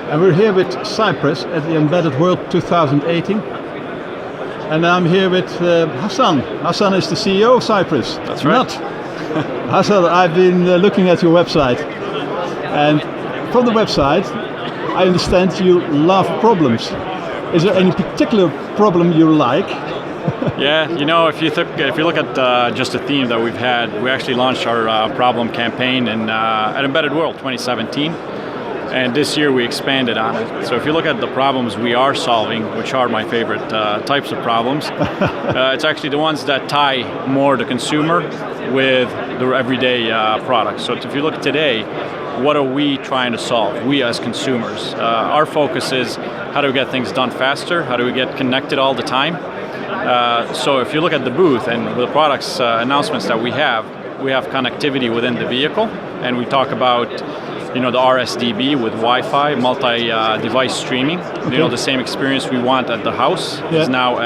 And we're here with Cypress at the Embedded World 2018. And I'm here with Hassan. Hassan is the CEO of Cypress. That's right. Not. Hassan, I've been looking at your website. And from the website, I understand you love problems. Is there any particular problem you like? Yeah, you know, if you look at just the theme that we've had, we actually launched our problem campaign at Embedded World 2017. And this year we expanded on it. So if you look at the problems we are solving, which are my favorite types of problems, it's actually the ones that tie more the consumer with the everyday products. So if you look today, what are we trying to solve, we as consumers? Our focus is how do we get things done faster? How do we get connected all the time? So if you look at the booth and the products announcements that we have connectivity within the vehicle, and we talk about the RSDB with Wi-Fi, multi-device streaming. Okay. You know, the same experience we want at the house is now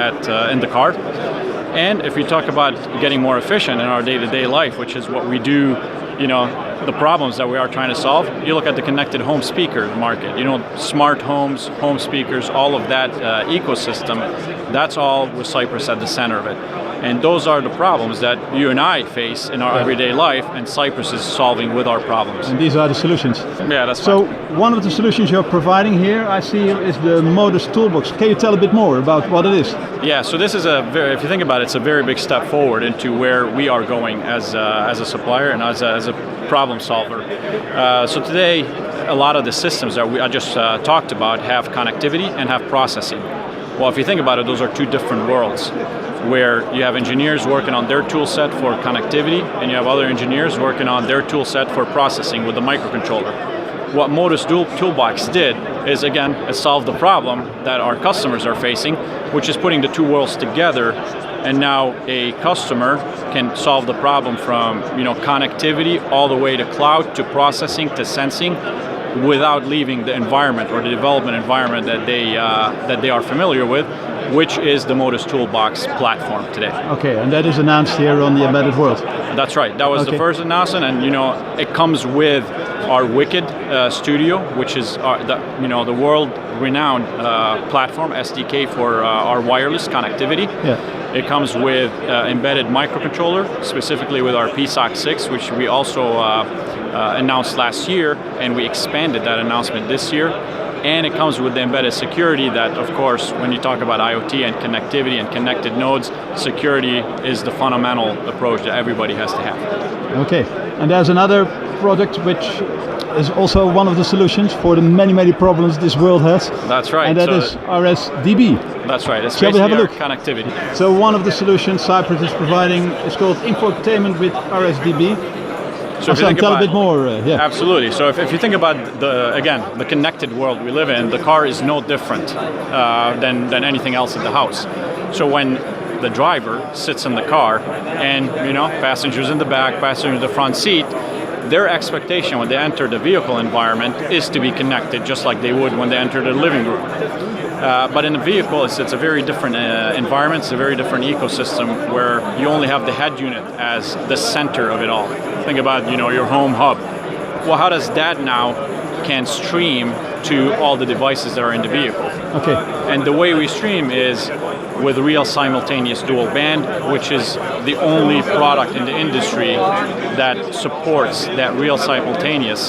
in the car. And if we talk about getting more efficient in our day-to-day life, which is what we do, the problems that we are trying to solve, you look at the connected home speaker market, smart homes, home speakers, all of that ecosystem, that's all with Cypress at the center of it. And those are the problems that you and I face in our everyday life, and Cypress is solving with our problems. And these are the solutions. Yeah, that's so one of the solutions you're providing here, I see, is the Modus Toolbox. Can you tell a bit more about what it is? Yeah, so this is if you think about it, it's a very big step forward into where we are going as a supplier and as a problem solver. So today, a lot of the systems that I just talked about have connectivity and have processing. Well, if you think about it, those are two different worlds, where you have engineers working on their tool set for connectivity, and you have other engineers working on their tool set for processing with the microcontroller. What Modus Toolbox did is, again, it solved the problem that our customers are facing, which is putting the two worlds together, and now a customer can solve the problem from connectivity all the way to cloud, to processing, to sensing, without leaving the environment or the development environment that they are familiar with, which is the Modus Toolbox platform today. Okay, and that is announced here on the Embedded World. That's right. That was the first announcement, and it comes with our Wicked Studio, which is the world-renowned platform SDK for our wireless connectivity. Yeah. It comes with embedded microcontroller, specifically with our PSOC 6, which we also announced last year, and we expanded that announcement this year. And it comes with the embedded security that, of course, when you talk about IoT and connectivity and connected nodes, security is the fundamental approach that everybody has to have. Okay, and there's another product which is also one of the solutions for the many problems this world has. That's right. And that is RSDB. That's right. It's Shall we have a look? Connectivity. So one of the solutions Cypress is providing is called infotainment with RSDB. So if you think tell a bit more. Absolutely. So if you think about the connected world we live in, the car is no different than anything else in the house. So when the driver sits in the car and passengers in the back, passengers in the front seat, their expectation when they enter the vehicle environment is to be connected, just like they would when they enter the living room. But in a vehicle, it's a very different environment, it's a very different ecosystem where you only have the head unit as the center of it all. Think about your home hub. Well, how does that now can stream to all the devices that are in the vehicle? Okay. And the way we stream is with real simultaneous dual band, which is the only product in the industry that supports that real simultaneous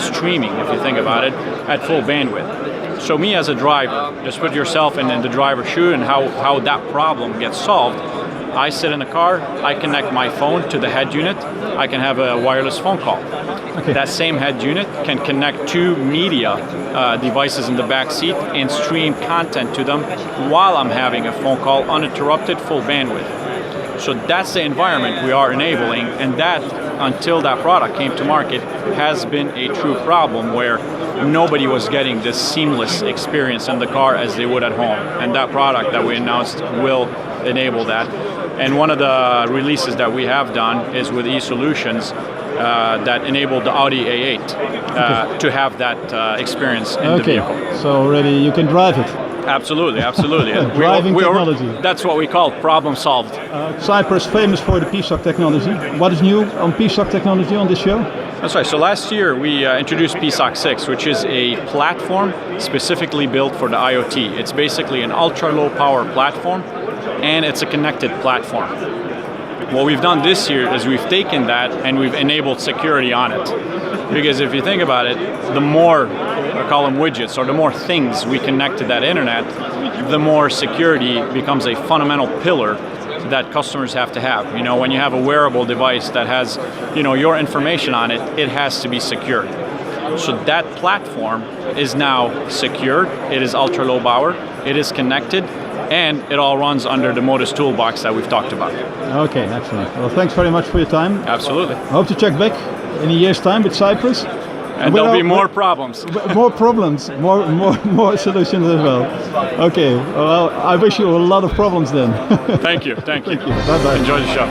streaming, if you think about it, at full bandwidth. So me as a driver, just put yourself in the driver's shoe and how that problem gets solved. I sit in a car, I connect my phone to the head unit, I can have a wireless phone call. Okay. That same head unit can connect two media devices in the back seat and stream content to them while I'm having a phone call, uninterrupted, full bandwidth. So that's the environment we are enabling, and that, until that product came to market, has been a true problem where nobody was getting this seamless experience in the car as they would at home. And that product that we announced will enable that. And one of the releases that we have done is with eSolutions that enabled the Audi A8 to have that experience in the vehicle. So already you can drive it. Absolutely, absolutely. Driving technology. That's what we call problem solved. Cypress famous for the PSOC technology. What is new on PSOC technology on this show? That's right. So last year we introduced PSOC 6, which is a platform specifically built for the IoT. It's basically an ultra-low power platform, and it's a connected platform. What we've done this year is we've taken that and we've enabled security on it. Because if you think about it, the more, I call them widgets, or the more things we connect to that internet, the more security becomes a fundamental pillar that customers have to have. You know, when you have a wearable device that has, you know, your information on it, it has to be secure. So that platform is now secured, it is ultra low power, it is connected, and it all runs under the Modus toolbox that we've talked about. Okay, excellent. Well, thanks very much for your time. Absolutely. I hope to check back in a year's time with Cypress. And there'll be more problems. More problems, more solutions as well. Okay, well, I wish you a lot of problems then. Thank you. Thank you. Bye-bye. Enjoy the show.